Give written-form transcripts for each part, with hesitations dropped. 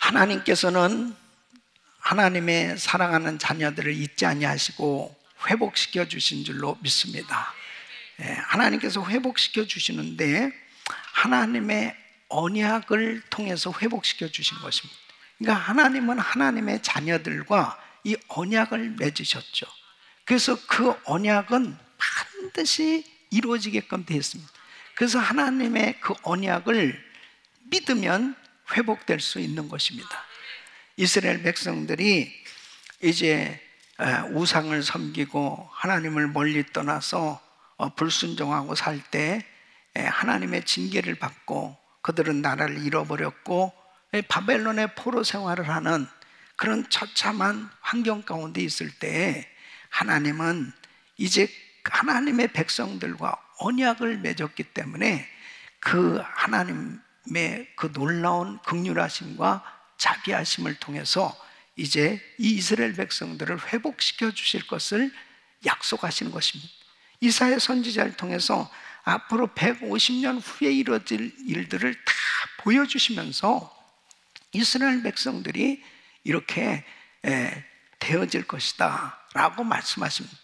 하나님께서는 하나님의 사랑하는 자녀들을 잊지 아니하시고 회복시켜 주신 줄로 믿습니다. 하나님께서 회복시켜 주시는데 하나님의 언약을 통해서 회복시켜 주신 것입니다. 그러니까 하나님은 하나님의 자녀들과 이 언약을 맺으셨죠. 그래서 그 언약은 반드시 이루어지게끔 되어 있습니다. 그래서 하나님의 그 언약을 믿으면 회복될 수 있는 것입니다. 이스라엘 백성들이 이제 우상을 섬기고 하나님을 멀리 떠나서 불순종하고 살 때 하나님의 징계를 받고 그들은 나라를 잃어버렸고 바벨론의 포로 생활을 하는 그런 처참한 환경 가운데 있을 때 하나님은 이제 하나님의 백성들과 언약을 맺었기 때문에 그 하나님의 그 놀라운 긍휼하심과 자비하심을 통해서 이제 이 이스라엘 백성들을 회복시켜 주실 것을 약속하시는 것입니다. 이사야 선지자를 통해서 앞으로 150년 후에 이루어질 일들을 다 보여주시면서 이스라엘 백성들이 이렇게 되어질 것이다 라고 말씀하십니다.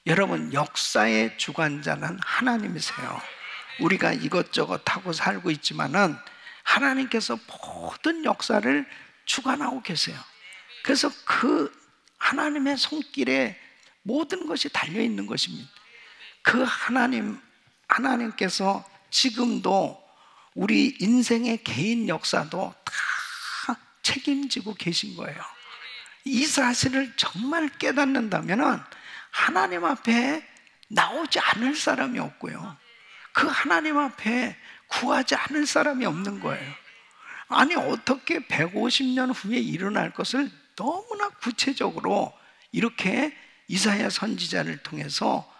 여러분, 역사의 주관자는 하나님이세요. 우리가 이것저것 하고 살고 있지만은 하나님께서 모든 역사를 주관하고 계세요. 그래서 그 하나님의 손길에 모든 것이 달려있는 것입니다. 그 하나님께서 지금도 우리 인생의 개인 역사도 다 책임지고 계신 거예요. 이 사실을 정말 깨닫는다면 하나님 앞에 나오지 않을 사람이 없고요, 그 하나님 앞에 구하지 않을 사람이 없는 거예요. 아니, 어떻게 150년 후에 일어날 것을 너무나 구체적으로 이렇게 이사야 선지자를 통해서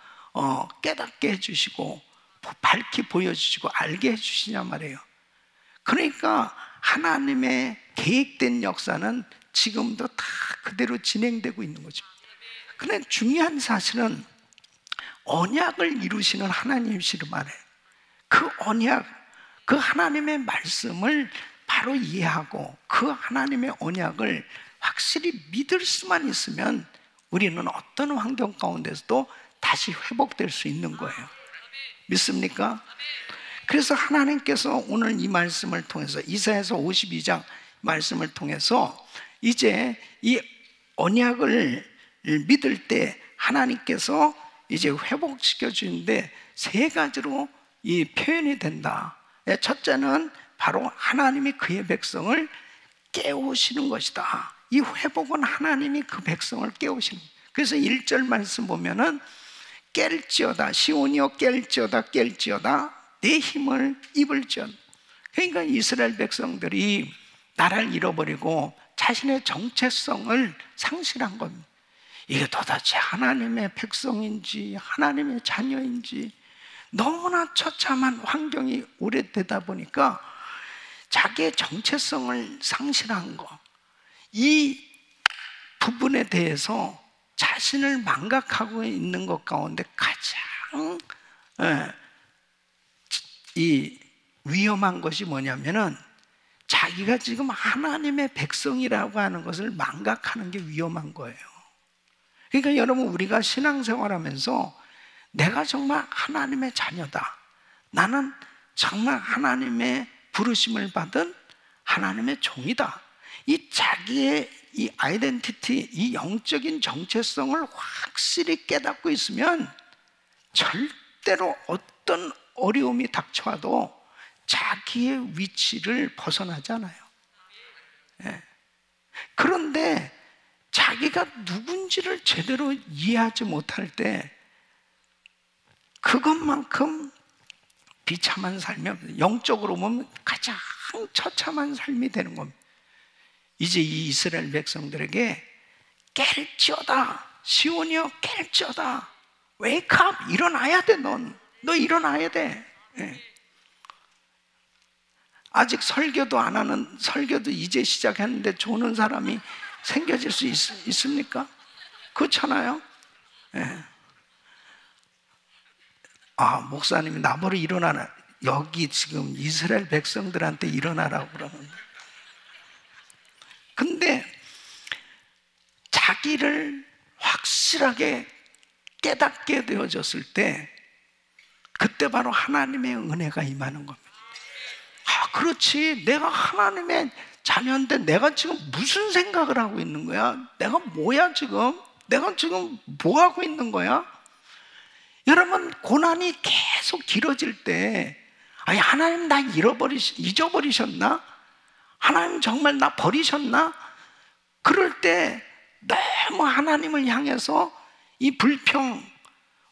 깨닫게 해주시고 밝히 보여주시고 알게 해주시냐 말이에요. 그러니까 하나님의 계획된 역사는 지금도 다 그대로 진행되고 있는 거죠. 그런데 중요한 사실은 언약을 이루시는 하나님이시를 말해요. 그 언약, 그 하나님의 말씀을 바로 이해하고 그 하나님의 언약을 확실히 믿을 수만 있으면 우리는 어떤 환경 가운데서도 다시 회복될 수 있는 거예요. 믿습니까? 그래서 하나님께서 오늘 이 말씀을 통해서 이사야서 52장 말씀을 통해서 이제 이 언약을 믿을 때 하나님께서 이제 회복시켜 주는데 세 가지로 이 표현이 된다. 첫째는 바로 하나님이 그의 백성을 깨우시는 것이다. 이 회복은 하나님이 그 백성을 깨우시는 거예요. 그래서 1절 말씀 보면은 깰지어다, 시온이여 깰지어다 내 힘을 입을지어다. 그러니까 이스라엘 백성들이 나라를 잃어버리고 자신의 정체성을 상실한 겁니다. 이게 도대체 하나님의 백성인지 하나님의 자녀인지 너무나 처참한 환경이 오래되다 보니까 자기의 정체성을 상실한 거, 이 부분에 대해서 자신을 망각하고 있는 것 가운데 가장 이 위험한 것이 뭐냐면은 자기가 지금 하나님의 백성이라고 하는 것을 망각하는 게 위험한 거예요. 그러니까 여러분, 우리가 신앙생활하면서 내가 정말 하나님의 자녀다, 나는 정말 하나님의 부르심을 받은 하나님의 종이다, 이 자기의 이 아이덴티티, 이 영적인 정체성을 확실히 깨닫고 있으면 절대로 어떤 어려움이 닥쳐와도 자기의 위치를 벗어나지 않아요. 그런데 자기가 누군지를 제대로 이해하지 못할 때 그것만큼 비참한 삶이 없어요. 영적으로 보면 가장 처참한 삶이 되는 겁니다. 이제 이 이스라엘 백성들에게 깰지어다, 시온이여 깰지어다, wake up, 일어나야 돼. 너 일어나야 돼. 아직 설교도 안 하는, 설교도 이제 시작했는데 조는 사람이 생겨질 수 있습니까? 그렇잖아요. 목사님이 나보러 일어나라, 여기 지금 이스라엘 백성들한테 일어나라고 그러는데 근데 자기를 확실하게 깨닫게 되어졌을 때 그때 바로 하나님의 은혜가 임하는 겁니다. 아, 그렇지. 내가 하나님의 자녀인데 내가 지금 무슨 생각을 하고 있는 거야? 내가 뭐야 지금? 내가 지금 뭐 하고 있는 거야? 여러분, 고난이 계속 길어질 때, 아니, 하나님 나 잊어버리셨나? 하나님 정말 나 버리셨나? 그럴 때 너무 하나님을 향해서 이 불평,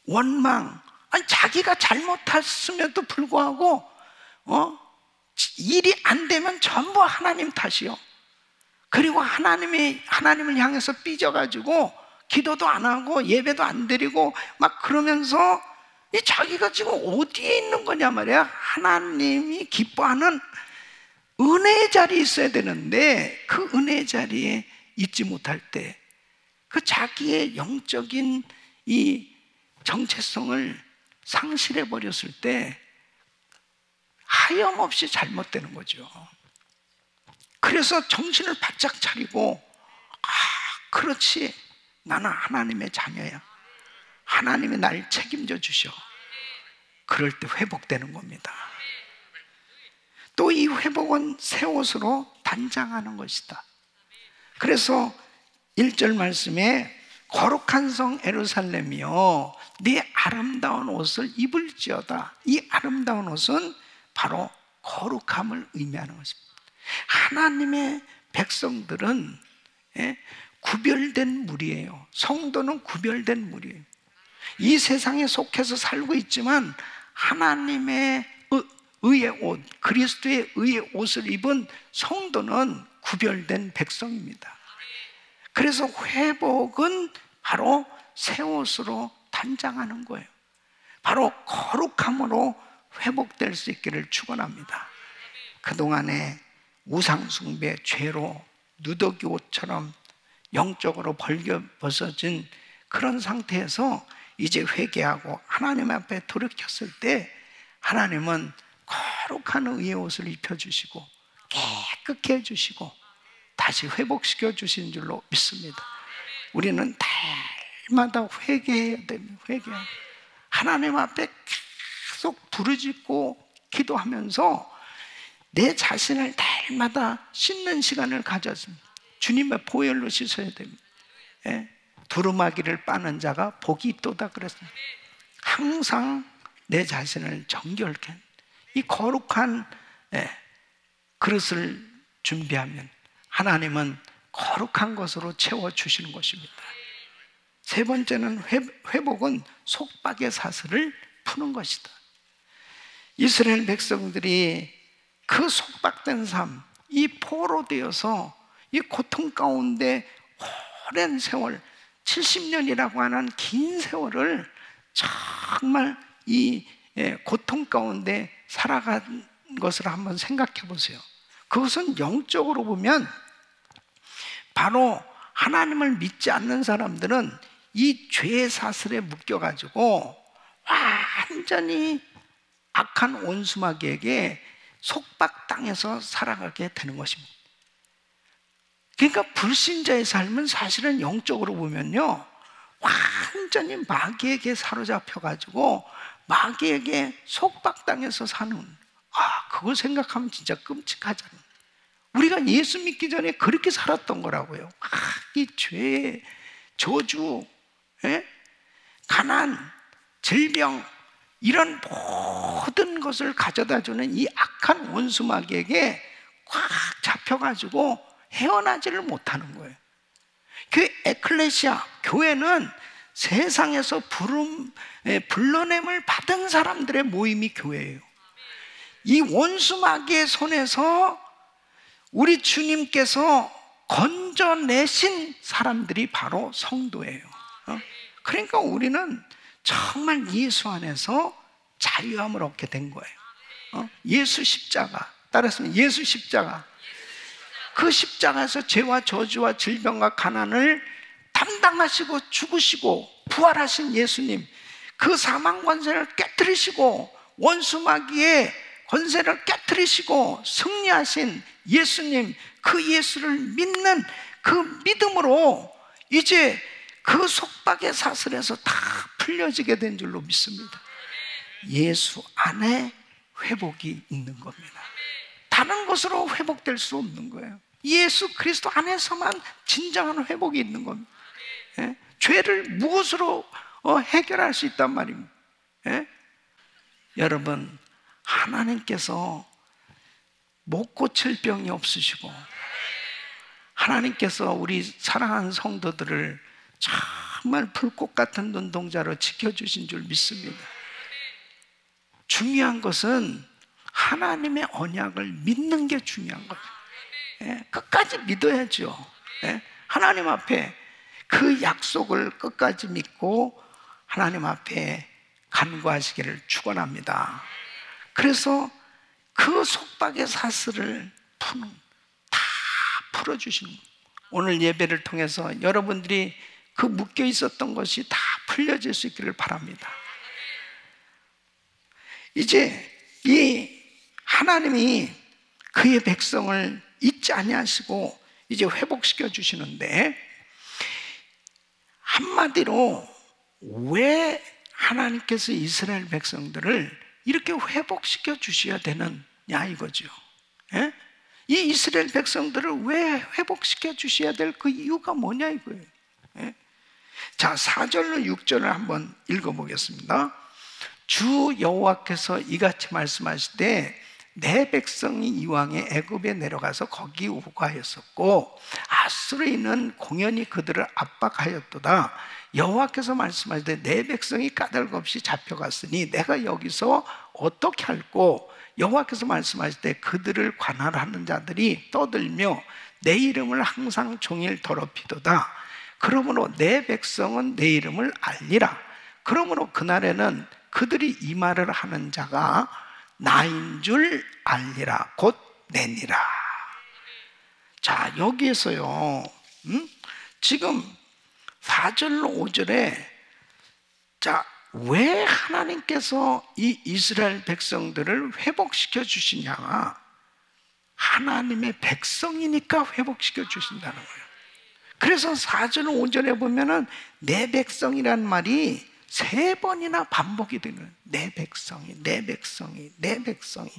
원망, 아니, 자기가 잘못했음에도 불구하고 일이 안 되면 전부 하나님 탓이요. 그리고 하나님을 향해서 삐져가지고 기도도 안 하고 예배도 안 드리고 막 그러면서 자기가 지금 어디에 있는 거냐 말이야. 하나님이 기뻐하는 은혜의 자리에 있어야 되는데 그 은혜의 자리에 있지 못할 때 그 자기의 영적인 이 정체성을 상실해 버렸을 때 하염없이 잘못되는 거죠. 그래서 정신을 바짝 차리고, 아, 그렇지, 나는 하나님의 자녀야. 하나님이 날 책임져 주셔. 그럴 때 회복되는 겁니다. 또 이 회복은 새 옷으로 단장하는 것이다. 그래서 1절 말씀에 거룩한 성 예루살렘이여 네 아름다운 옷을 입을지어다. 이 아름다운 옷은 바로 거룩함을 의미하는 것입니다. 하나님의 백성들은 구별된 무리예요. 성도는 구별된 무리예요. 이 세상에 속해서 살고 있지만 하나님의 의의 옷, 그리스도의 의의 옷을 입은 성도는 구별된 백성입니다. 그래서 회복은 바로 새 옷으로 단장하는 거예요. 바로 거룩함으로 회복될 수 있기를 축원합니다. 그동안에 우상숭배, 죄로 누더기 옷처럼 영적으로 벌겨벗어진 그런 상태에서 이제 회개하고 하나님 앞에 돌이켰을 때 하나님은 거룩한 의의 옷을 입혀주시고 깨끗게 해주시고 다시 회복시켜 주신 줄로 믿습니다. 우리는 날마다 회개해야 됩니다. 회개해야. 하나님 앞에 계속 부르짖고 기도하면서 내 자신을 날마다 씻는 시간을 가졌습니다. 주님의 보혈로 씻어야 됩니다. 두루마기를 빠는 자가 복이 있도다 그랬습니다. 항상 내 자신을 정결케 이 거룩한 그릇을 준비하면 하나님은 거룩한 것으로 채워주시는 것입니다. 세 번째는 회복은 속박의 사슬을 푸는 것이다. 이스라엘 백성들이 그 속박된 삶, 이 포로되어서 이 고통 가운데 오랜 세월, 70년이라고 하는 긴 세월을 정말 이 고통 가운데 살아간 것을 한번 생각해 보세요. 그것은 영적으로 보면 바로 하나님을 믿지 않는 사람들은 이 죄의 사슬에 묶여가지고 완전히 악한 원수마귀에게 속박당해서 살아가게 되는 것입니다. 그러니까 불신자의 삶은 사실은 영적으로 보면요 완전히 마귀에게 사로잡혀가지고 마귀에게 속박당해서 사는, 그걸 생각하면 진짜 끔찍하잖아요. 우리가 예수 믿기 전에 그렇게 살았던 거라고요. 이 죄, 저주, 가난, 질병 이런 모든 것을 가져다주는 이 악한 원수 마귀에게 꽉 잡혀가지고 헤어나지를 못하는 거예요. 그 에클레시아, 교회는 세상에서 불러냄을 받은 사람들의 모임이 교회예요. 이 원수 마귀의 손에서 우리 주님께서 건져내신 사람들이 바로 성도예요. 그러니까 우리는 정말 예수 안에서 자유함을 얻게 된 거예요. 예수 십자가, 따라서는 예수 십자가. 그 십자가에서 죄와 저주와 질병과 가난을 담당하시고 죽으시고 부활하신 예수님, 그 사망 권세를 깨뜨리시고 원수 마귀의 권세를 깨뜨리시고 승리하신 예수님, 그 예수를 믿는 그 믿음으로 이제 그 속박의 사슬에서 다 풀려지게 된 줄로 믿습니다. 예수 안에 회복이 있는 겁니다. 다른 것으로 회복될 수 없는 거예요. 예수 그리스도 안에서만 진정한 회복이 있는 겁니다. 예? 죄를 무엇으로 해결할 수 있단 말입니다. 예? 여러분, 하나님께서 못 고칠 병이 없으시고 하나님께서 우리 사랑하는 성도들을 정말 불꽃 같은 눈동자로 지켜주신 줄 믿습니다. 중요한 것은 하나님의 언약을 믿는 게 중요한 거죠. 예? 끝까지 믿어야죠. 예? 하나님 앞에 그 약속을 끝까지 믿고 하나님 앞에 간구하시기를 축원합니다. 그래서 그 속박의 사슬을 다 풀어주시는 거예요. 오늘 예배를 통해서 여러분들이 그 묶여 있었던 것이 다 풀려질 수 있기를 바랍니다. 이제 이 하나님이 그의 백성을 잊지 아니하시고 이제 회복시켜 주시는데, 한마디로 왜 하나님께서 이스라엘 백성들을 이렇게 회복시켜 주셔야 되느냐 이거죠. 예? 이 이스라엘 백성들을 왜 회복시켜 주셔야 될 그 이유가 뭐냐 이거예요. 예? 자, 4절로 6절을 한번 읽어보겠습니다. 주 여호와께서 이같이 말씀하시되 내 백성이 이왕에 애굽에 내려가서 거기 우거하였었고 아수르인은 공연히 그들을 압박하였도다. 여호와께서 말씀하시되 내 백성이 까닭없이 잡혀갔으니 내가 여기서 어떻게 할꼬. 여호와께서 말씀하시되 그들을 관할하는 자들이 떠들며 내 이름을 항상 종일 더럽히도다. 그러므로 내 백성은 내 이름을 알리라. 그러므로 그날에는 그들이 이 말을 하는 자가 나인 줄 알리라. 곧 내니라. 자, 여기에서요, 지금 4절로 5절에 자, 왜 하나님께서 이 이스라엘 백성들을 회복시켜 주시냐? 하나님의 백성이니까 회복시켜 주신다는 거예요. 그래서 4절 5절에 보면은 내 백성이란 말이 3번이나 반복이 되는 거예요. 내 백성이, 내 백성이, 내 백성이.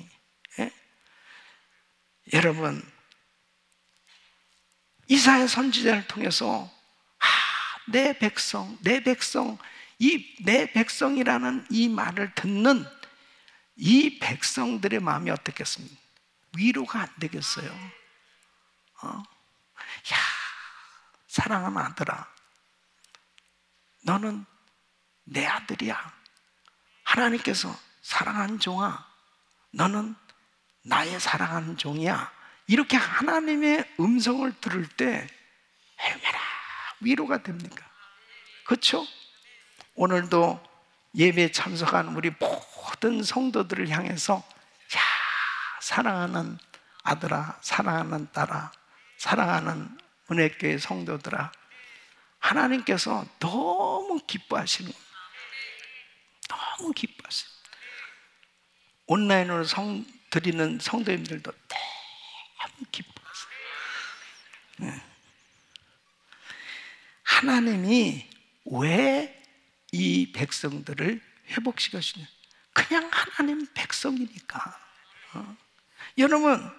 예? 여러분, 이사야 선지자를 통해서 내 백성, 내 백성, 이 내 백성이라는 이 말을 듣는 이 백성들의 마음이 어떻겠습니까? 위로가 안 되겠어요. 야, 사랑하는 아들아, 너는 내 아들이야. 하나님께서 사랑하는 종아, 너는 나의 사랑하는 종이야. 이렇게 하나님의 음성을 들을 때 얼마나 위로가 됩니까? 그렇죠? 오늘도 예배에 참석한 우리 모든 성도들을 향해서 야, 사랑하는 아들아, 사랑하는 딸아, 사랑하는 은혜교회 성도들아, 하나님께서 너무 기뻐하시는 거예요. 너무 기뻐하세요. 온라인으로 드리는 성도님들도 너무 기뻐하세요. 네. 하나님이 왜 이 백성들을 회복시키시냐? 그냥 하나님 백성이니까. 여러분,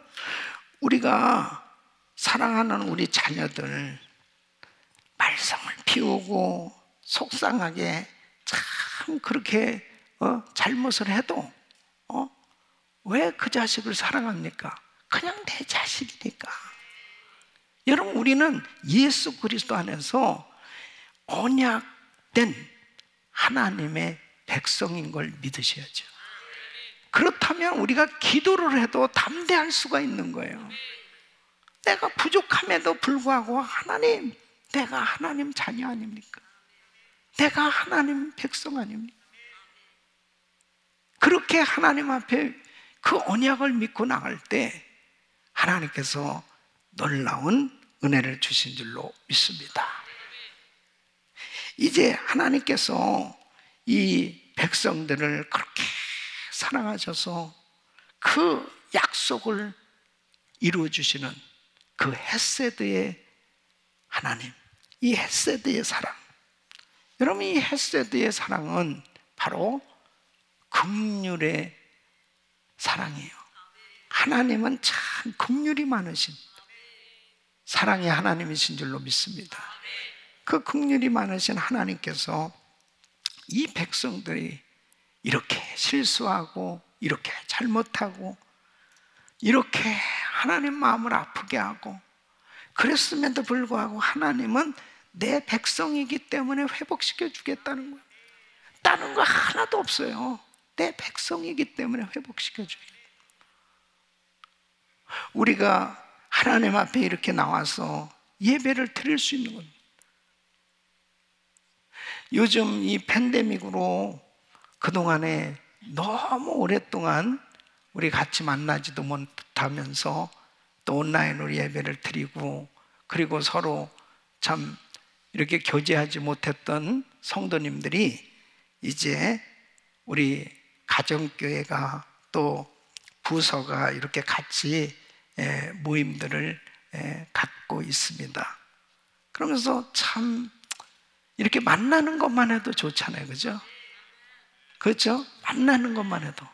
우리가 사랑하는 우리 자녀들 말썽을 피우고 속상하게 참 그렇게 잘못을 해도 왜 그 자식을 사랑합니까? 그냥 내 자식이니까. 여러분, 우리는 예수 그리스도 안에서 언약된 하나님의 백성인 걸 믿으셔야죠. 그렇다면 우리가 기도를 해도 담대할 수가 있는 거예요. 내가 부족함에도 불구하고 하나님, 내가 하나님 자녀 아닙니까? 내가 하나님 백성 아닙니까? 그렇게 하나님 앞에 그 언약을 믿고 나갈 때 하나님께서 놀라운 은혜를 주신 줄로 믿습니다. 이제 하나님께서 이 백성들을 그렇게 사랑하셔서 그 약속을 이루어 주시는 그 헤세드의 하나님, 이 헤세드의 사랑. 여러분, 이 헤세드의 사랑은 바로 긍휼의 사랑이에요. 하나님은 참 긍휼이 많으신 사랑의 하나님이신 줄로 믿습니다. 그 긍휼이 많으신 하나님께서 이 백성들이 이렇게 실수하고 이렇게 잘못하고 이렇게 하나님 마음을 아프게 하고 그랬음에도 불구하고 하나님은 내 백성이기 때문에 회복시켜 주겠다는 거예요. 다른 거 하나도 없어요. 내 백성이기 때문에 회복시켜 주겠다. 우리가 하나님 앞에 이렇게 나와서 예배를 드릴 수 있는 겁니다. 요즘 이 팬데믹으로 그동안에 너무 오랫동안 우리 같이 만나지도 못하면서 또 온라인으로 예배를 드리고 그리고 서로 참 이렇게 교제하지 못했던 성도님들이 이제 우리 가정교회가 또 부서가 이렇게 같이 모임들을 갖고 있습니다. 그러면서 참 이렇게 만나는 것만 해도 좋잖아요. 그죠? 그렇죠? 만나는 것만 해도.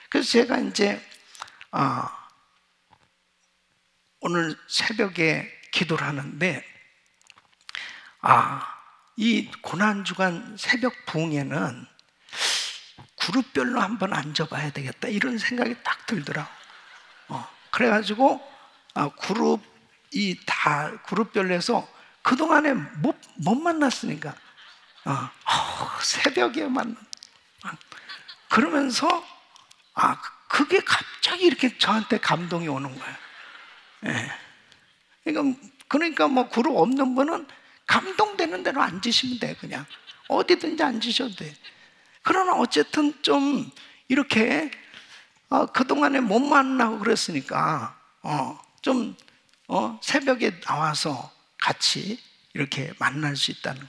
그래서 제가 이제 오늘 새벽에 기도를 하는데 이 고난주간 새벽 부흥에는 그룹별로 한번 앉아봐야 되겠다 이런 생각이 딱 들더라고. 그래가지고 그룹별로 해서 그동안에 못 만났으니까 새벽에 그러면서 그게 갑자기 이렇게 저한테 감동이 오는 거예요. 그러니까 뭐 그룹 없는 분은 감동되는 대로 앉으시면 돼요. 그냥 어디든지 앉으셔도 돼요. 그러나 어쨌든 좀 이렇게 그동안에 못 만나고 그랬으니까 좀 새벽에 나와서 같이 이렇게 만날 수 있다는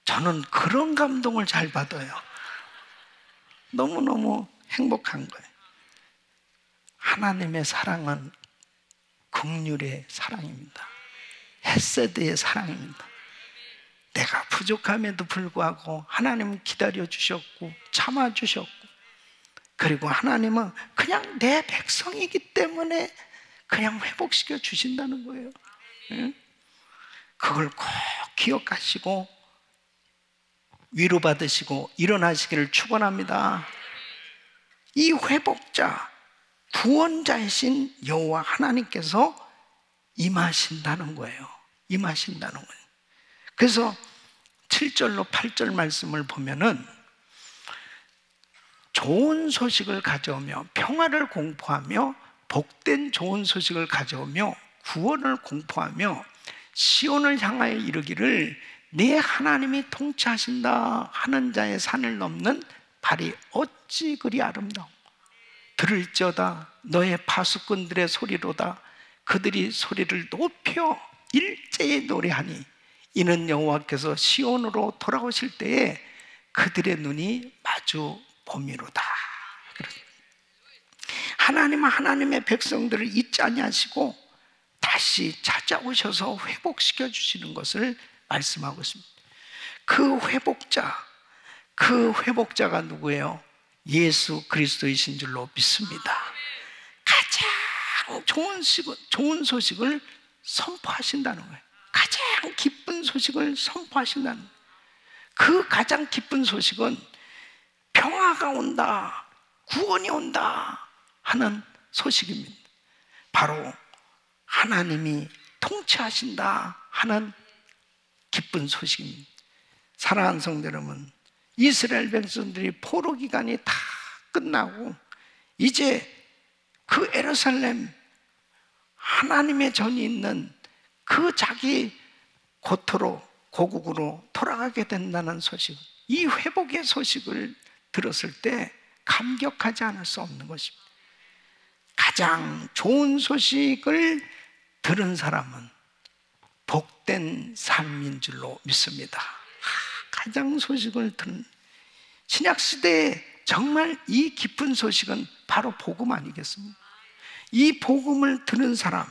저는 그런 감동을 잘 받아요. 너무너무 행복한 거예요. 하나님의 사랑은 긍휼의 사랑입니다. 헤세드의 사랑입니다. 내가 부족함에도 불구하고 하나님은 기다려주셨고 참아주셨고 그리고 하나님은 그냥 내 백성이기 때문에 그냥 회복시켜 주신다는 거예요. 응? 그걸 꼭 기억하시고 위로받으시고 일어나시기를 축원합니다. 이 회복자, 구원자이신 여호와 하나님께서 임하신다는 거예요. 임하신다는 거예요. 그래서 7절로 8절 말씀을 보면은 좋은 소식을 가져오며 평화를 공포하며 복된 좋은 소식을 가져오며 구원을 공포하며 시온을 향하여 이르기를 네 하나님이 통치하신다 하는 자의 산을 넘는 발이 어찌 그리 아름다워. 들을지어다 너의 파수꾼들의 소리로다. 그들이 소리를 높여 일제히 노래하니 이는 여호와께서 시온으로 돌아오실 때에 그들의 눈이 마주 봄이로다. 하나님은 하나님의 백성들을 잊지 아니하시고 다시 찾아오셔서 회복시켜 주시는 것을 말씀하고 있습니다. 그 회복자가 누구예요? 예수 그리스도이신 줄로 믿습니다. 가장 좋은 소식을 선포하신다는 거예요. 가장 기쁜 소식을 선포하신다는 거예요. 그 가장 기쁜 소식은 평화가 온다, 구원이 온다 하는 소식입니다. 바로 하나님이 통치하신다 하는 기쁜 소식입니다. 사랑하는 성도 여러분, 이스라엘 백성들이 포로 기간이 다 끝나고 이제 그 예루살렘 하나님의 전이 있는 그 자기 고국으로 돌아가게 된다는 소식, 이 회복의 소식을 들었을 때 감격하지 않을 수 없는 것입니다. 가장 좋은 소식을 들은 사람은 복된 삶인 줄로 믿습니다. 가장 소식을 들은 신약시대에 정말 이 기쁜 소식은 바로 복음 아니겠습니까? 이 복음을 들은 사람,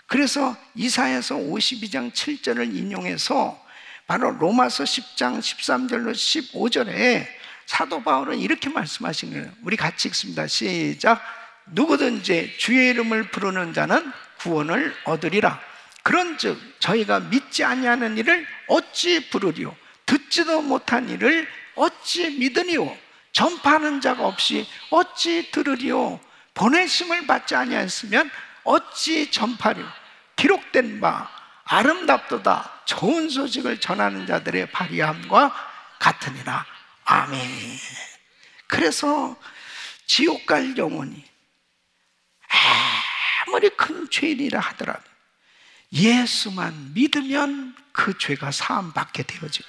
그래서 이사야서 52장 7절을 인용해서 바로 로마서 10장 13절로 15절에 사도 바울은 이렇게 말씀하신 거예요. 우리 같이 읽습니다. 시작. 누구든지 주의 이름을 부르는 자는 구원을 얻으리라. 그런즉 저희가 믿지 아니하는 일을 어찌 부르리요? 듣지도 못한 일을 어찌 믿으리요? 전파하는 자가 없이 어찌 들으리요? 보내심을 받지 아니하였으면 어찌 전파리요? 기록된 바 아름답도다 좋은 소식을 전하는 자들의 발의함과 같으니라. 아멘. 그래서 지옥 갈 영혼이 아무리 큰 죄인이라 하더라도 예수만 믿으면 그 죄가 사함받게 되어지고,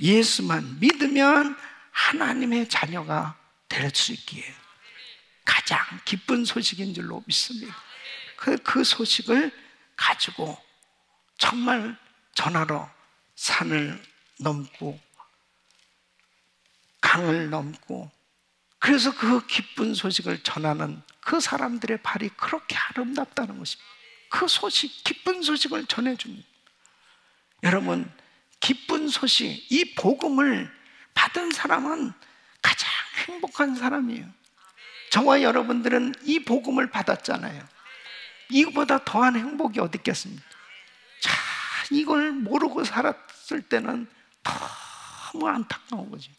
예수만 믿으면 하나님의 자녀가 될 수 있기에 가장 기쁜 소식인 줄로 믿습니다. 그 소식을 가지고 정말 전하러 산을 넘고 강을 넘고, 그래서 그 기쁜 소식을 전하는 그 사람들의 발이 그렇게 아름답다는 것입니다. 그 소식, 기쁜 소식을 전해줍니다. 여러분, 기쁜 소식, 이 복음을 받은 사람은 가장 행복한 사람이에요. 저와 여러분들은 이 복음을 받았잖아요. 이거보다 더한 행복이 어디 있겠습니까? 자, 이걸 모르고 살았을 때는 너무 안타까운 거죠.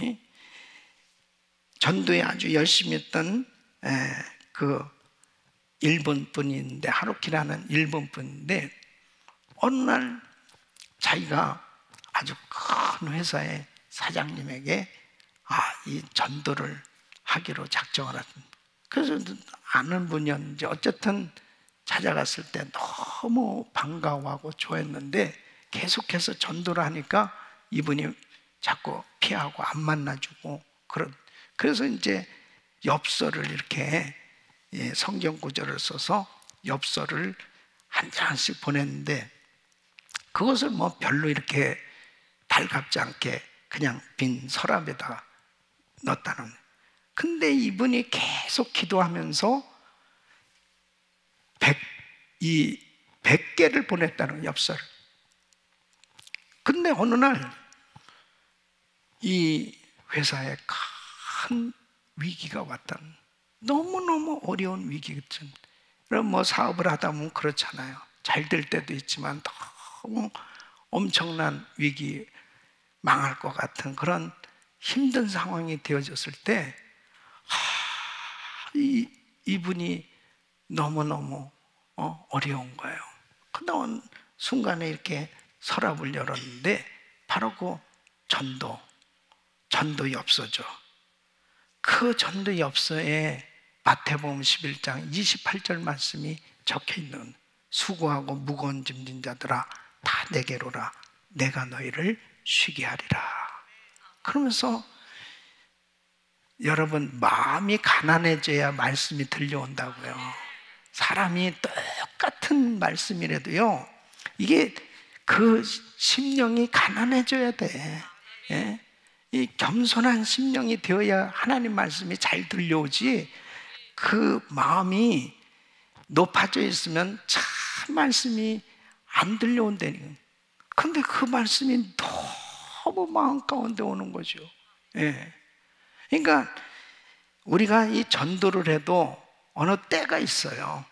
예? 전도에 아주 열심히 했던 그 일본 분인데, 하루키라는 일본 분인데, 어느 날 자기가 아주 큰 회사의 사장님에게 이 전도를 하기로 작정을 했습니다. 그래서 아는 분이었는지 어쨌든 찾아갔을 때 너무 반가워하고 좋아했는데, 계속해서 전도를 하니까 이분이 자꾸 피하고 안 만나주고, 그래서 이제 엽서를 이렇게 성경 구절을 써서 엽서를 한 장씩 보냈는데, 그것을 뭐 별로 이렇게 달갑지 않게 그냥 빈 서랍에다가 넣었다는 거예요. 근데 이분이 계속 기도하면서 100개를 보냈다는 거예요, 엽서를. 근데 어느 날 이 회사에 큰 위기가 왔다는, 너무너무 어려운 위기겠죠. 그럼 뭐 사업을 하다 보면 그렇잖아요. 잘 될 때도 있지만 너무 엄청난 위기, 망할 것 같은 그런 힘든 상황이 되어졌을 때 이분이 너무너무 어려운 거예요. 그런 순간에 이렇게 서랍을 열었는데 바로 그 전도 엽서죠. 그 전도 엽서에 마태복음 11장 28절 말씀이 적혀 있는, 수고하고 무거운 짐진 자들아 다 내게로라, 내가 너희를 쉬게 하리라. 그러면서 여러분, 마음이 가난해져야 말씀이 들려온다고요. 사람이 똑같은 말씀이라도요, 이게 그 심령이 가난해져야 돼. 예? 이 겸손한 심령이 되어야 하나님 말씀이 잘 들려오지, 그 마음이 높아져 있으면 참 말씀이 안 들려온다니. 근데 그 말씀이 너무 마음 가운데 오는 거죠. 예. 그러니까 우리가 이 전도를 해도 어느 때가 있어요.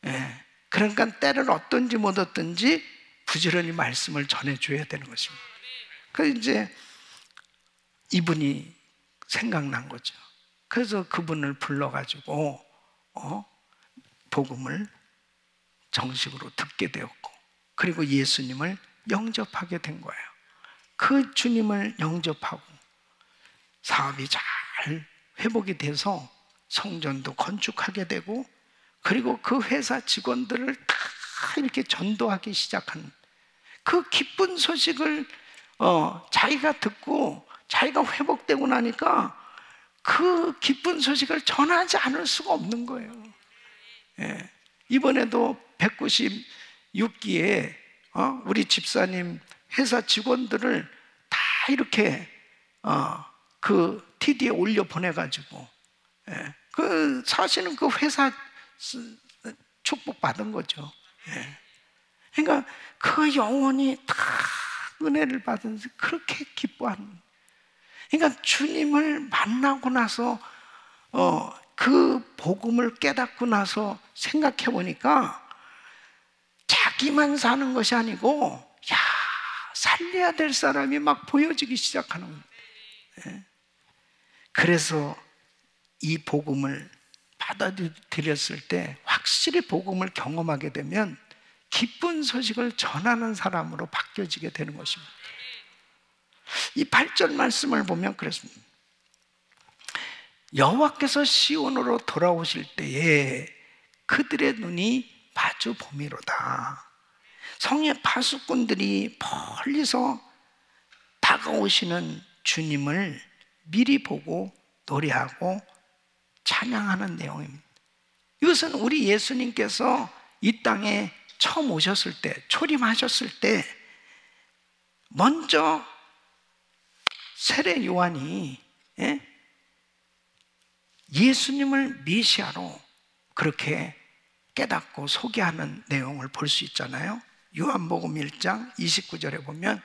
예. 그러니까 때를 얻든지 못 얻든지 부지런히 말씀을 전해줘야 되는 것입니다. 그래서 이제 이분이 생각난 거죠. 그래서 그분을 불러가지고 복음을 정식으로 듣게 되었고, 그리고 예수님을 영접하게 된 거예요. 그 주님을 영접하고 사업이 잘 회복이 돼서 성전도 건축하게 되고, 그리고 그 회사 직원들을 다 이렇게 전도하기 시작한 그 기쁜 소식을 자기가 듣고 자기가 회복되고 나니까 그 기쁜 소식을 전하지 않을 수가 없는 거예요. 예. 이번에도 196기에 우리 집사님 회사 직원들을 다 이렇게 그 TD에 올려 보내가지고, 예. 그 사실은 그 회사 축복받은 거죠. 예. 그러니까 그 영혼이 다 은혜를 받으면서 그렇게 기뻐하는 거예요. 그러니까 주님을 만나고 나서 그 복음을 깨닫고 나서 생각해 보니까 자기만 사는 것이 아니고 야, 살려야 될 사람이 막 보여지기 시작하는 거예요. 예. 그래서 이 복음을 받아들였을 때 확실히 복음을 경험하게 되면 기쁜 소식을 전하는 사람으로 바뀌어지게 되는 것입니다. 이 8절 말씀을 보면 그렇습니다. 여호와께서 시온으로 돌아오실 때에 그들의 눈이 마주 보미로다. 성의 파수꾼들이 멀리서 다가오시는 주님을 미리 보고 노래하고 찬양하는 내용입니다. 이것은 우리 예수님께서 이 땅에 처음 오셨을 때, 초림하셨을 때 먼저 세례 요한이 예수님을 메시아로 그렇게 깨닫고 소개하는 내용을 볼 수 있잖아요. 요한복음 1장 29절에 보면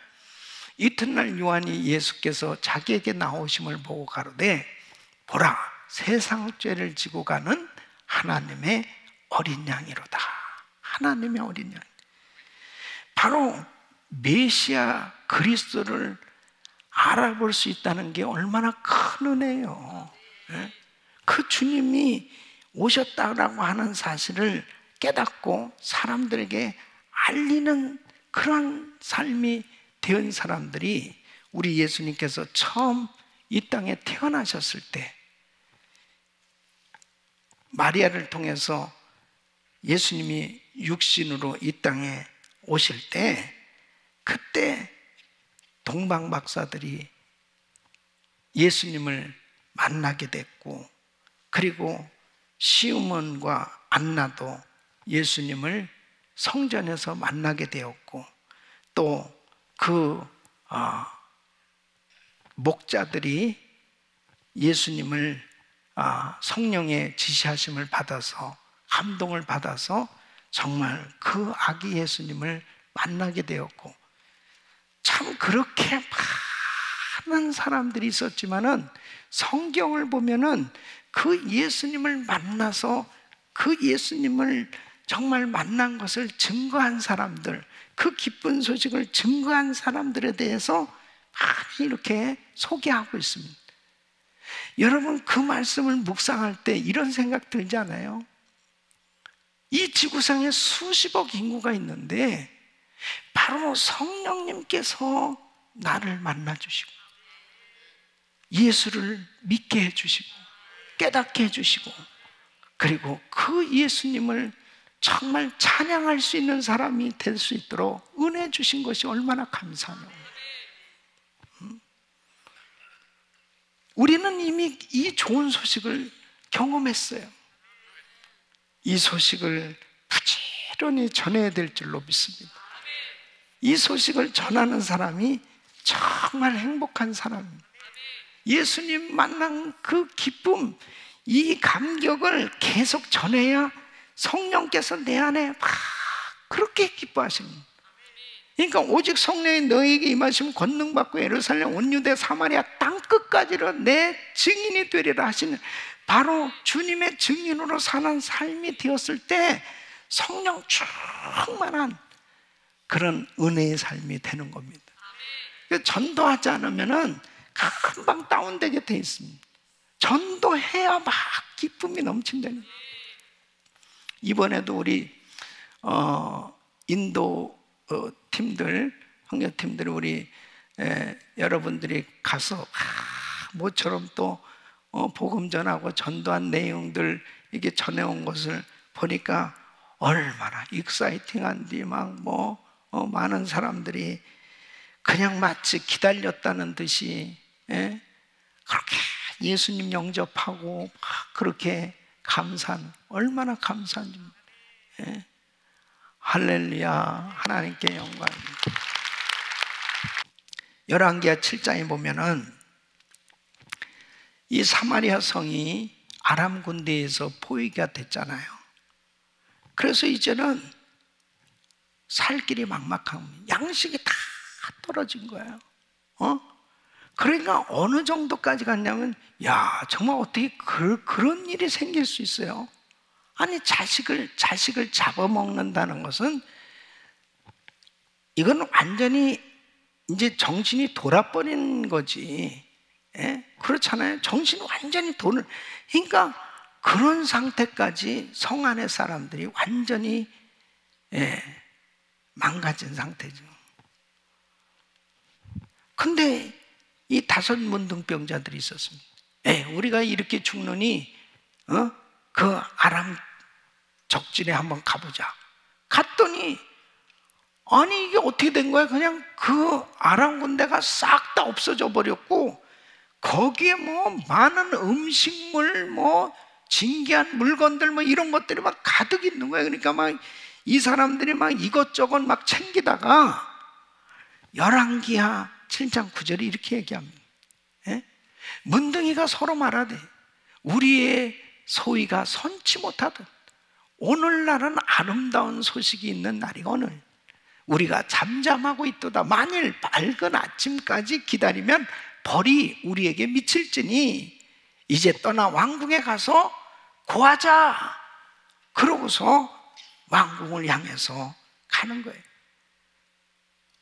이튿날 요한이 예수께서 자기에게 나오심을 보고 가로되 보라, 세상 죄를 지고 가는 하나님의 어린 양이로다. 하나님의 어린 양. 바로 메시아 그리스도를 알아볼 수 있다는 게 얼마나 큰 은혜예요. 그 주님이 오셨다라고 하는 사실을 깨닫고 사람들에게 알리는 그런 삶이 된 사람들이 우리 예수님께서 처음 이 땅에 태어나셨을 때 마리아를 통해서 예수님이 육신으로 이 땅에 오실 때 그때 동방박사들이 예수님을 만나게 됐고, 그리고 시므온과 안나도 예수님을 성전에서 만나게 되었고, 또 그 목자들이 예수님을 성령의 지시하심을 받아서 감동을 받아서 정말 그 아기 예수님을 만나게 되었고, 참 그렇게 많은 사람들이 있었지만은 성경을 보면은 그 예수님을 만나서 그 예수님을 정말 만난 것을 증거한 사람들, 그 기쁜 소식을 증거한 사람들에 대해서 많이 이렇게 소개하고 있습니다. 여러분, 그 말씀을 묵상할 때 이런 생각 들지 않아요? 이 지구상에 수십억 인구가 있는데 바로 성령님께서 나를 만나주시고 예수를 믿게 해주시고 깨닫게 해주시고, 그리고 그 예수님을 정말 찬양할 수 있는 사람이 될 수 있도록 은혜 주신 것이 얼마나 감사해요. 우리는 이미 이 좋은 소식을 경험했어요. 이 소식을 부지런히 전해야 될 줄로 믿습니다. 이 소식을 전하는 사람이 정말 행복한 사람입니다. 예수님 만난 그 기쁨, 이 감격을 계속 전해야 성령께서 내 안에 막 그렇게 기뻐하십니다. 그러니까 오직 성령이 너에게 임하시면 권능받고 예루살렘 온 유대 사마리아 땅끝까지로 내 증인이 되리라 하시는, 바로 주님의 증인으로 사는 삶이 되었을 때 성령 충만한 그런 은혜의 삶이 되는 겁니다. 전도하지 않으면은 금방 다운되게 돼 있습니다. 전도해야 막 기쁨이 넘친다는. 이번에도 우리 인도 팀들, 형제팀들, 우리 여러분들이 가서 모처럼 또 복음 전하고 전도한 내용들 이게 전해온 것을 보니까 얼마나 익사이팅한지, 막 많은 사람들이 그냥 마치 기다렸다는 듯이 그렇게 예수님 영접하고 막 그렇게 감사하는, 얼마나 감사한지. 할렐루야, 하나님께 영광입니다. 열왕기하 7장에 보면은 이 사마리아 성이 아람 군대에서 포위가 됐잖아요. 그래서 이제는 살 길이 막막한, 양식이 다 떨어진 거예요. 그러니까 어느 정도까지 갔냐면, 야, 정말 어떻게 그런 일이 생길 수 있어요? 아니, 자식을 잡아먹는다는 것은, 이건 완전히 이제 정신이 돌아버린 거지. 예? 그렇잖아요. 정신이 완전히 그러니까 그런 상태까지 성 안의 사람들이 완전히 망가진 상태죠. 근데 이 5 문둥병자들이 있었습니다. 우리가 이렇게 죽느니 그 아람 적진에 한번 가보자. 갔더니 아니, 이게 어떻게 된 거야? 그냥 그 아람 군대가 싹 다 없어져 버렸고, 거기에 뭐 많은 음식물, 뭐 진귀한 물건들, 뭐 이런 것들이 막 가득 있는 거예요. 그러니까 막 이 사람들이 막 이것저것 막 챙기다가 열왕기하 7장 9절이 이렇게 얘기합니다. 문둥이가 서로 말하되 우리의 소위가 선치 못하듯 오늘날은 아름다운 소식이 있는 날이거늘 우리가 잠잠하고 있도다. 만일 밝은 아침까지 기다리면 벌이 우리에게 미칠지니 이제 떠나 왕궁에 가서 구하자. 그러고서 왕궁을 향해서 가는 거예요.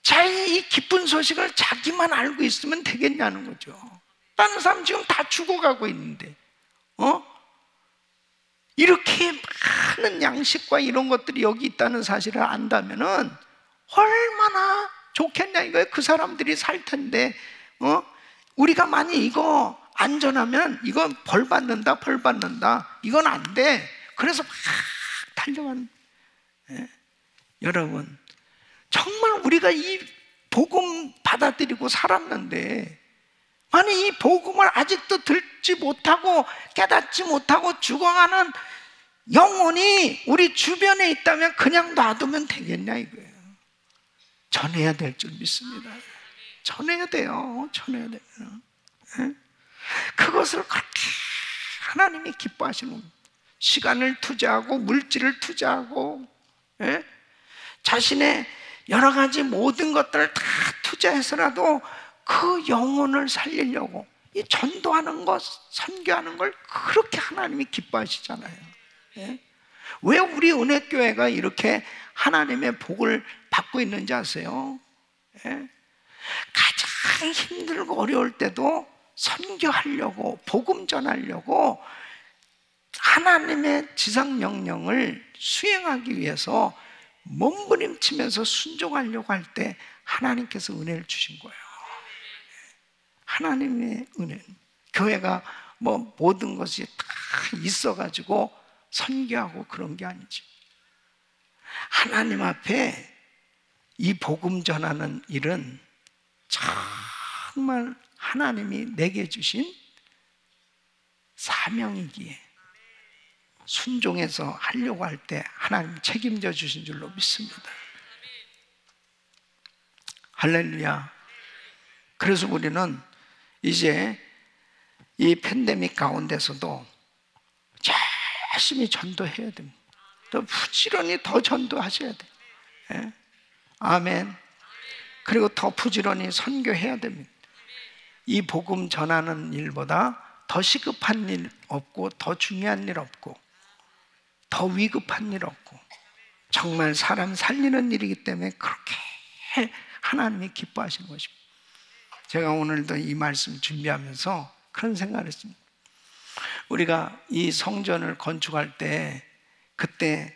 자, 이 기쁜 소식을 자기만 알고 있으면 되겠냐는 거죠. 다른 사람 지금 다 죽어가고 있는데 이렇게 많은 양식과 이런 것들이 여기 있다는 사실을 안다면은 얼마나 좋겠냐 이거예요. 그 사람들이 살 텐데 우리가 만약 이거 안전하면 이건 벌 받는다 이건 안 돼. 그래서 막 달려가는. 여러분, 정말 우리가 이 복음 받아들이고 살았는데 만약 이 복음을 아직도 듣지 못하고 깨닫지 못하고 죽어가는 영혼이 우리 주변에 있다면 그냥 놔두면 되겠냐 이거예요. 전해야 될 줄 믿습니다. 전해야 돼요. 전해야 돼요. 그것을 그렇게 하나님이 기뻐하시는 겁니다. 시간을 투자하고 물질을 투자하고 자신의 여러 가지 모든 것들을 다 투자해서라도 그 영혼을 살리려고 이 전도하는 것, 선교하는 걸 그렇게 하나님이 기뻐하시잖아요. 왜 우리 은혜교회가 이렇게 하나님의 복을 받고 있는지 아세요? 가장 힘들고 어려울 때도 선교하려고 복음 전하려고 하나님의 지상명령을 수행하기 위해서 몸부림치면서 순종하려고 할 때 하나님께서 은혜를 주신 거예요. 하나님의 은혜. 교회가 뭐 모든 것이 다 있어가지고 선교하고 그런 게 아니죠. 하나님 앞에 이 복음 전하는 일은 정말 하나님이 내게 주신 사명이기에 순종해서 하려고 할 때 하나님 책임져 주신 줄로 믿습니다. 할렐루야. 그래서 우리는 이제 이 팬데믹 가운데서도 열심히 전도해야 됩니다. 더 부지런히 더 전도하셔야 돼요. 아멘. 그리고 더 부지런히 선교해야 됩니다. 이 복음 전하는 일보다 더 시급한 일 없고 더 중요한 일 없고 더 위급한 일 없고 정말 사람 살리는 일이기 때문에 그렇게 하나님이 기뻐하시는 것입니다. 제가 오늘도 이 말씀 준비하면서 그런 생각을 했습니다. 우리가 이 성전을 건축할 때 그때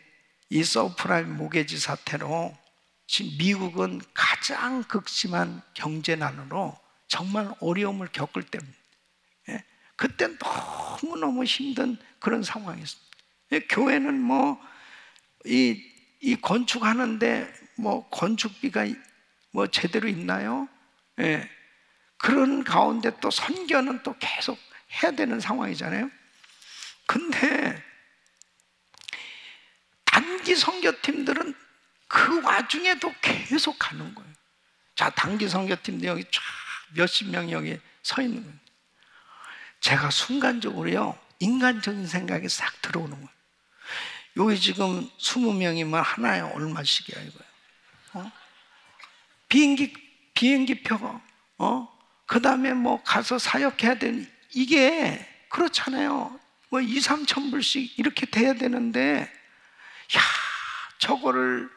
이 서프라임 모기지 사태로 지금 미국은 가장 극심한 경제난으로 정말 어려움을 겪을 때입니다. 그때 너무너무 힘든 그런 상황이었습니다. 교회는 뭐 이 건축하는데 뭐 건축비가 뭐 제대로 있나요? 그런 가운데 또 선교는 또 계속 해야 되는 상황이잖아요. 근데 단기 선교팀들은 그 와중에도 계속 가는 거예요. 자, 단기 선교팀들 여기 쫙 몇십 명이 여기 서 있는 거예요. 제가 순간적으로요, 인간적인 생각이 싹 들어오는 거예요. 여기 지금 20명이면 하나에 얼마씩이야 이거야. 비행기표, 그 다음에 뭐 가서 사역해야 되는, 이게 그렇잖아요. 뭐 2, 3천 불씩 이렇게 돼야 되는데, 야, 저거를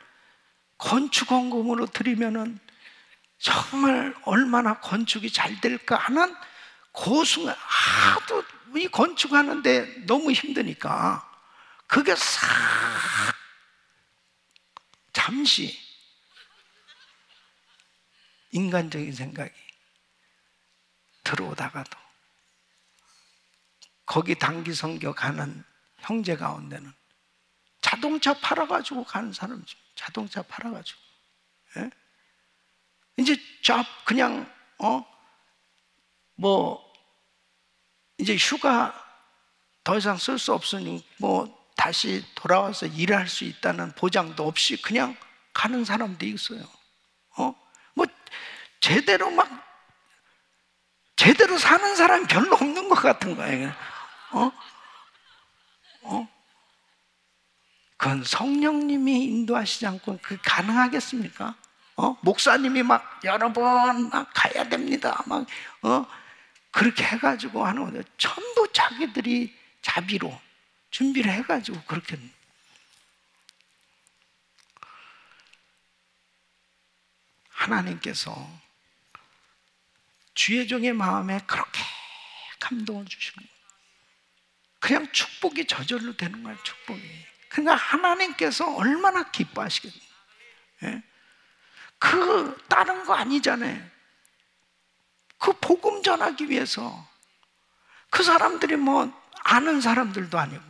건축원금으로 드리면은 정말 얼마나 건축이 잘 될까 하는 고순간, 하도 이 건축하는데 너무 힘드니까 그게 싹 잠시 인간적인 생각이 들어오다가도, 거기 단기 선교 가는 형제 가운데는 자동차 팔아가지고 가는 사람이죠. 자동차 팔아가지고, 예? 이제 그냥 뭐 이제 휴가 더 이상 쓸 수 없으니 뭐 다시 돌아와서 일할 수 있다는 보장도 없이 그냥 가는 사람도 있어요. 뭐 제대로 사는 사람이 별로 없는 것 같은 거예요. 그건 성령님이 인도하시지 않고 그 가능하겠습니까? 목사님이 막 여러 번 막 가야 됩니다. 막 그렇게 해가지고 하는 거죠. 전부 자기들이 자비로 준비를 해가지고 그렇게. 하나님께서 주의 종의 마음에 그렇게 감동을 주시는 거예요. 그냥 축복이 저절로 되는 거예요. 축복이. 그러니까 하나님께서 얼마나 기뻐하시겠어요. 예? 그 다른 거 아니잖아요. 그 복음 전하기 위해서, 그 사람들이 뭐 아는 사람들도 아니고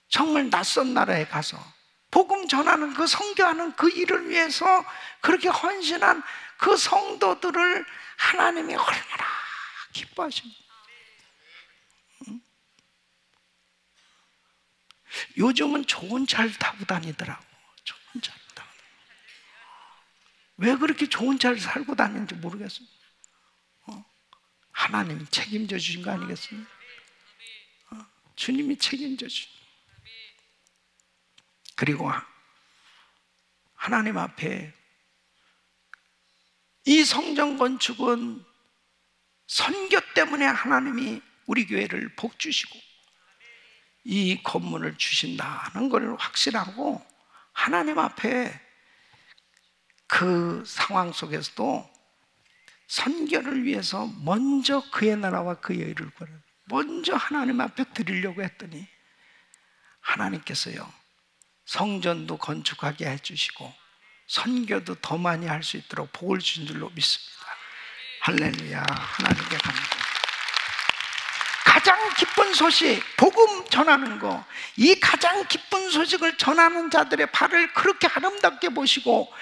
정말 낯선 나라에 가서 복음 전하는, 그 선교하는 그 일을 위해서 그렇게 헌신한 그 성도들을 하나님이 얼마나 기뻐하십니까? 요즘은 좋은 차를 타고 다니더라고. 좋은 차를 타고 다니더라고. 왜 그렇게 좋은 차를 살고 다니는지 모르겠어요. 하나님이 책임져 주신 거 아니겠습니까? 주님이 책임져 주신. 그리고 하나님 앞에 이 성전 건축은 선교 때문에 하나님이 우리 교회를 복 주시고 이 건물을 주신다는 걸 확신하고, 하나님 앞에 그 상황 속에서도 선교를 위해서 먼저 그의 나라와 그의 의를 구하라, 먼저 하나님 앞에 드리려고 했더니 하나님께서요 성전도 건축하게 해주시고 선교도 더 많이 할 수 있도록 복을 주신 줄로 믿습니다. 할렐루야. 하나님께 감사합니다. 가장 기쁜 소식, 복음 전하는 거, 이 가장 기쁜 소식을 전하는 자들의 발을 그렇게 아름답게 보시고,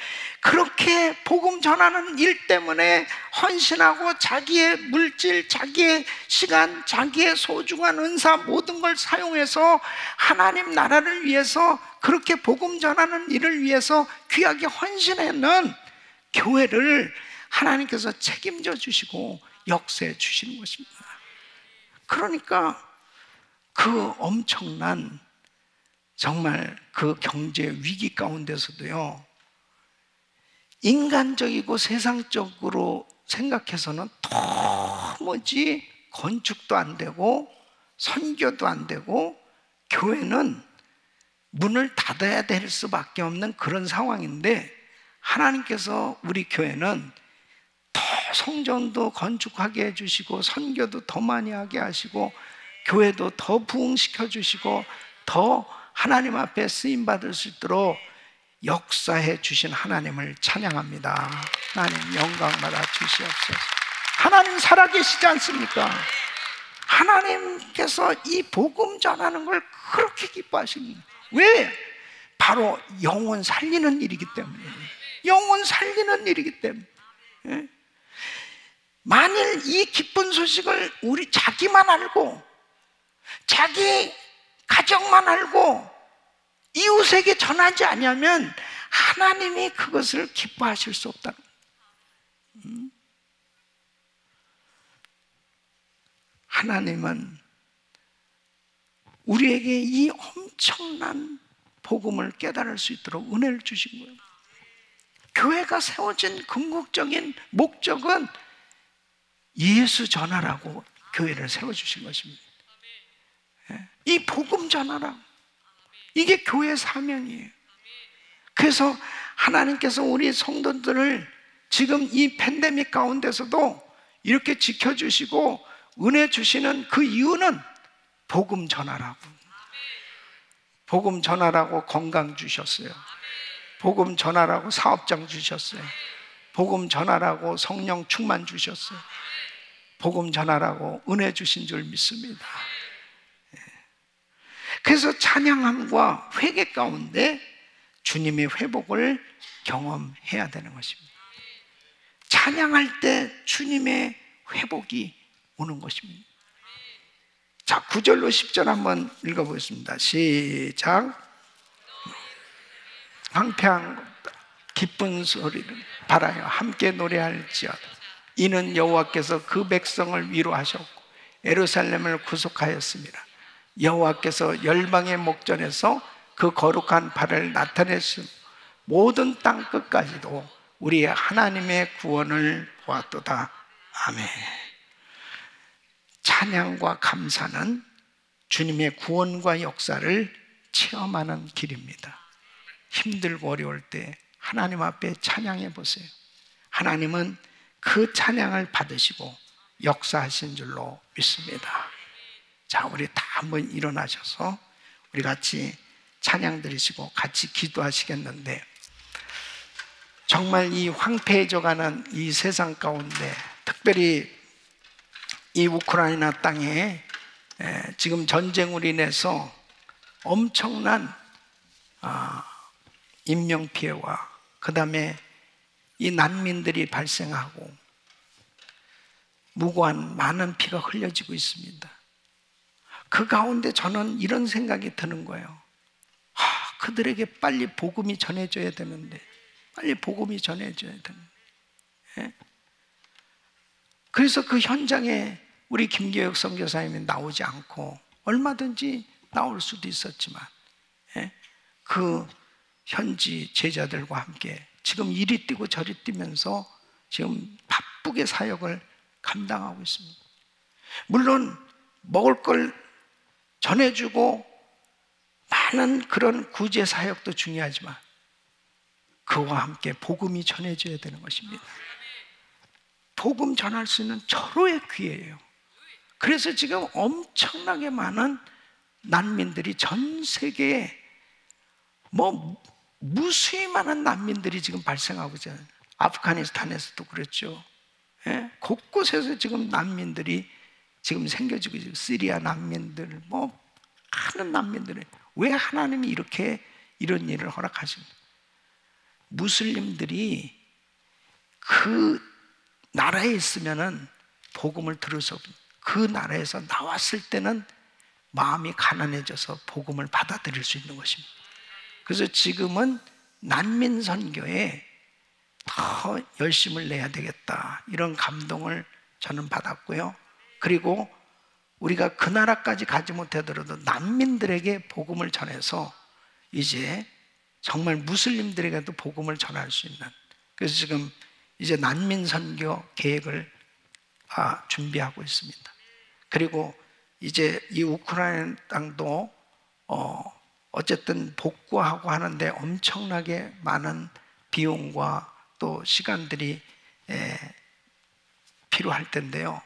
그렇게 복음 전하는 일 때문에 헌신하고 자기의 물질, 자기의 시간, 자기의 소중한 은사 모든 걸 사용해서 하나님 나라를 위해서, 그렇게 복음 전하는 일을 위해서 귀하게 헌신하는 교회를 하나님께서 책임져 주시고 역사해 주시는 것입니다. 그러니까 그 엄청난 정말 그 경제 위기 가운데서도요, 인간적이고 세상적으로 생각해서는 도무지 건축도 안 되고 선교도 안 되고 교회는 문을 닫아야 될 수밖에 없는 그런 상황인데, 하나님께서 우리 교회는 더 성전도 건축하게 해주시고 선교도 더 많이 하게 하시고 교회도 더 부흥시켜 주시고 더 하나님 앞에 쓰임받을 수 있도록 역사해 주신 하나님을 찬양합니다. 하나님 영광받아 주시옵소서. 하나님 살아계시지 않습니까? 하나님께서 이 복음 전하는 걸 그렇게 기뻐하십니다. 왜? 바로 영혼 살리는 일이기 때문에. 영혼 살리는 일이기 때문에. 만일 이 기쁜 소식을 우리 자기만 알고 자기 가정만 알고 이웃에게 전하지 않으면 하나님이 그것을 기뻐하실 수 없다. 하나님은 우리에게 이 엄청난 복음을 깨달을 수 있도록 은혜를 주신 거예요. 교회가 세워진 궁극적인 목적은 예수 전하라고 교회를 세워주신 것입니다. 이 복음 전하라, 이게 교회의 사명이에요. 그래서 하나님께서 우리 성도들을 지금 이 팬데믹 가운데서도 이렇게 지켜주시고 은혜 주시는 그 이유는 복음 전하라고. 복음 전하라고 건강 주셨어요. 복음 전하라고 사업장 주셨어요. 복음 전하라고 성령 충만 주셨어요. 복음 전하라고 은혜 주신 줄 믿습니다. 그래서 찬양함과 회개 가운데 주님의 회복을 경험해야 되는 것입니다. 찬양할 때 주님의 회복이 오는 것입니다. 자, 9절로 10절 한번 읽어보겠습니다. 시작. 황폐한 기쁜 소리를 바라여 함께 노래할지어다. 이는 여호와께서 그 백성을 위로하셨고 예루살렘을 구속하였습니다. 여호와께서 열방의 목전에서 그 거룩한 발을 나타내시고 모든 땅 끝까지도 우리 하나님의 구원을 보았도다. 아멘. 찬양과 감사는 주님의 구원과 역사를 체험하는 길입니다. 힘들고 어려울 때 하나님 앞에 찬양해 보세요. 하나님은 그 찬양을 받으시고 역사하신 줄로 믿습니다. 자, 우리 다 한번 일어나셔서 우리 같이 찬양 드리시고 같이 기도하시겠는데, 정말 이 황폐해져가는 이 세상 가운데 특별히 이 우크라이나 땅에 지금 전쟁으로 인해서 엄청난 인명피해와 그 다음에 이 난민들이 발생하고 무고한 많은 피가 흘려지고 있습니다. 그 가운데 저는 이런 생각이 드는 거예요. 그들에게 빨리 복음이 전해져야 되는데, 빨리 복음이 전해져야 되는데. 그래서 그 현장에 우리 김교혁 선교사님이 나오지 않고 얼마든지 나올 수도 있었지만 그 현지 제자들과 함께 지금 이리 뛰고 저리 뛰면서 지금 바쁘게 사역을 감당하고 있습니다. 물론 먹을 걸 전해주고 많은 그런 구제 사역도 중요하지만 그와 함께 복음이 전해져야 되는 것입니다. 복음 전할 수 있는 절호의 기회예요. 그래서 지금 엄청나게 많은 난민들이 전 세계에 무수히 많은 난민들이 지금 발생하고 있잖아요. 아프가니스탄에서도 그렇죠. 곳곳에서 지금 난민들이 지금 생겨지고 있어요. 시리아 난민들, 많은 난민들이. 왜 하나님이 이렇게 이런 일을 허락하십니까? 무슬림들이 그 나라에 있으면은 복음을 들을 수 없는, 그 나라에서 나왔을 때는 마음이 가난해져서 복음을 받아들일 수 있는 것입니다. 그래서 지금은 난민 선교에 더 열심을 내야 되겠다, 이런 감동을 저는 받았고요. 그리고 우리가 그 나라까지 가지 못하더라도 난민들에게 복음을 전해서 이제 정말 무슬림들에게도 복음을 전할 수 있는, 그래서 지금 이제 난민 선교 계획을 준비하고 있습니다. 그리고 이제 이 우크라이나 땅도 어쨌든 복구하고 하는데 엄청나게 많은 비용과 또 시간들이 필요할 텐데요.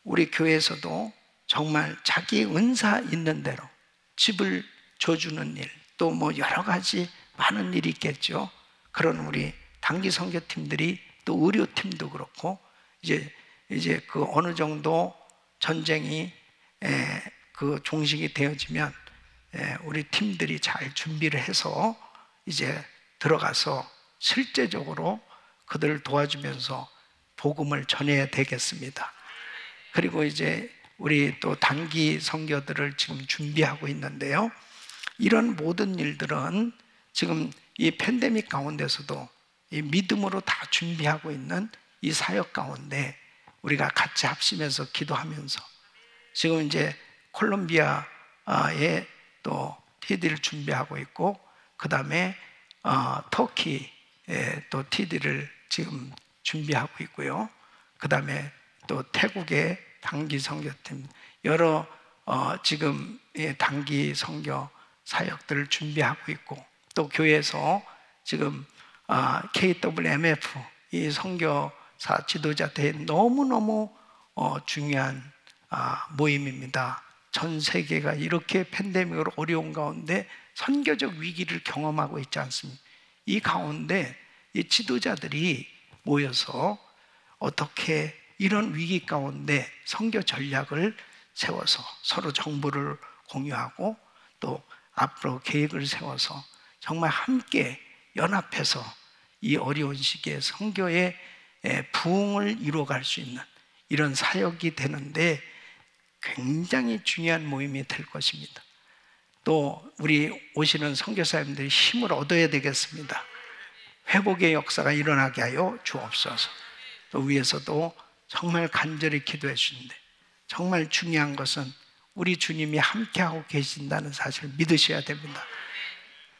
우리 교회에서도 정말 자기 은사 있는 대로 집을 줘주는 일, 또 여러 가지 많은 일이 있겠죠. 그런 우리 단기 선교팀들이, 또 의료팀도 그렇고, 이제 그 어느 정도 전쟁이 그 종식이 되어지면 우리 팀들이 잘 준비를 해서 이제 들어가서 실제적으로 그들을 도와주면서 복음을 전해야 되겠습니다. 그리고 이제 우리 또 단기 선교들을 지금 준비하고 있는데요. 이런 모든 일들은 지금 이 팬데믹 가운데서도 이 믿음으로 다 준비하고 있는 이 사역 가운데 우리가 같이 합심해서 기도하면서 지금 이제 콜롬비아 또 TD를 준비하고 있고, 그 다음에 터키에 또 TD를 지금 준비하고 있고요. 그 다음에 또 태국의 단기 선교팀, 여러 지금 단기 선교 사역들을 준비하고 있고, 또 교회에서 지금 KWMF 이 선교사 지도자 대회 너무너무 중요한 모임입니다. 전 세계가 이렇게 팬데믹으로 어려운 가운데 선교적 위기를 경험하고 있지 않습니까? 이 가운데 이 지도자들이 모여서 어떻게 이런 위기 가운데 선교 전략을 세워서 서로 정보를 공유하고 또 앞으로 계획을 세워서 정말 함께 연합해서 이 어려운 시기에 선교의 부흥을 이루어갈 수 있는 이런 사역이 되는데 굉장히 중요한 모임이 될 것입니다. 또 우리 오시는 선교사님들이 힘을 얻어야 되겠습니다. 회복의 역사가 일어나게 하여 주옵소서. 또 위에서도 정말 간절히 기도해 주시는데, 정말 중요한 것은 우리 주님이 함께하고 계신다는 사실을 믿으셔야 됩니다.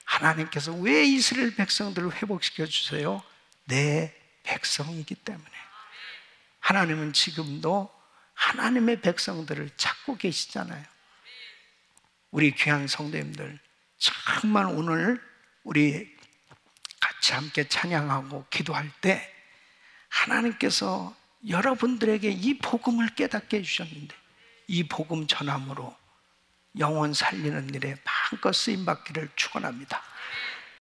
하나님께서 왜 이스라엘 백성들을 회복시켜 주세요? 내 백성이기 때문에. 하나님은 지금도 하나님의 백성들을 찾고 계시잖아요. 우리 귀한 성도님들, 정말 오늘 우리 같이 함께 찬양하고 기도할 때 하나님께서 여러분들에게 이 복음을 깨닫게 해주셨는데, 이 복음 전함으로 영혼 살리는 일에 마음껏 쓰임받기를 축원합니다.